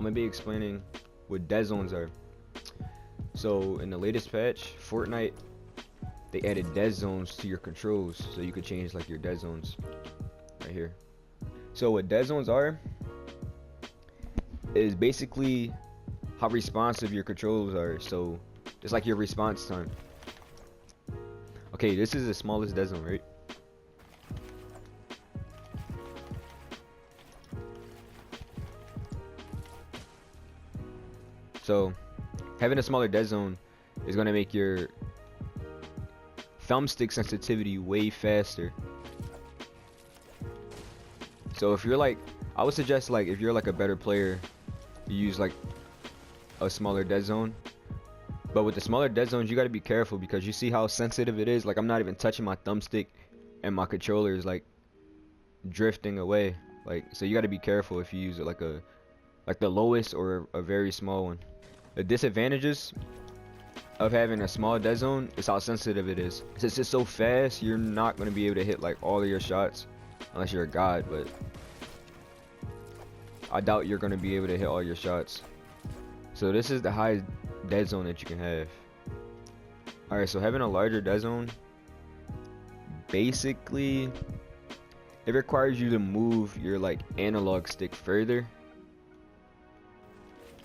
gonna be explaining what Deadzones are. So in the latest patch, Fortnite, they added Deadzones to your controls, so you could change like your Deadzones right here. So what Deadzones are is basically how responsive your controls are. So it's like your response time. Okay, this is the smallest Deadzone, right? So having a smaller Deadzone is gonna make your thumbstick sensitivity way faster. So if you're like, I would suggest like if you're like a better player, you use like a smaller Deadzone. But with the smaller Deadzones, you gotta be careful because you see how sensitive it is. Like I'm not even touching my thumbstick, and my controller is like drifting away. Like so, you gotta be careful if you use it like the lowest or a very small one. The disadvantages of having a small Deadzone is how sensitive it is. Since it's so fast, you're not gonna be able to hit like all of your shots unless you're a god. But I doubt you're gonna be able to hit all your shots. So this is the highest Deadzone that you can have. Alright, so having a larger Deadzone, basically it requires you to move your like analog stick further.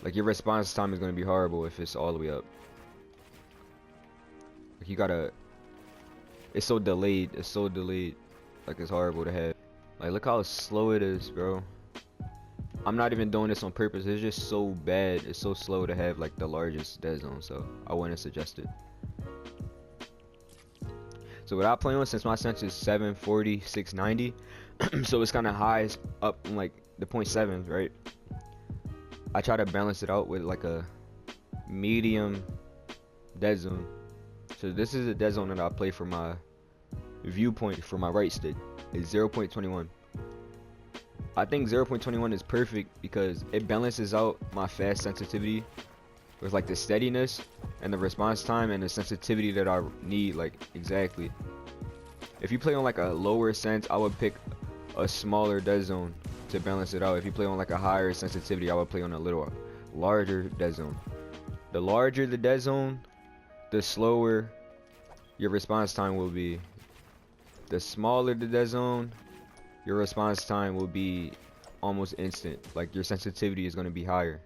Like your response time is going to be horrible if it's all the way up. Like you gotta, it's so delayed, like it's horrible to have. Like look how slow it is, bro. I'm not even doing this on purpose, it's just so bad, it's so slow to have like the largest Deadzone, so I wouldn't suggest it. So what I play on, since my sense is 740, 690, so it's kind of high up in like the 0.7s, right? I try to balance it out with like a medium Deadzone. So this is a Deadzone that I play for my viewpoint for my right stick. It's 0.21. I think 0.21 is perfect because it balances out my fast sensitivity with like the steadiness and the response time and the sensitivity that I need, like exactly. If you play on like a lower sense, I would pick a smaller Deadzone to balance it out. If you play on like a higher sensitivity, I would play on a little larger Deadzone. The larger the Deadzone, the slower your response time will be. The smaller the Deadzone, your response time will be almost instant. Like your sensitivity is going to be higher.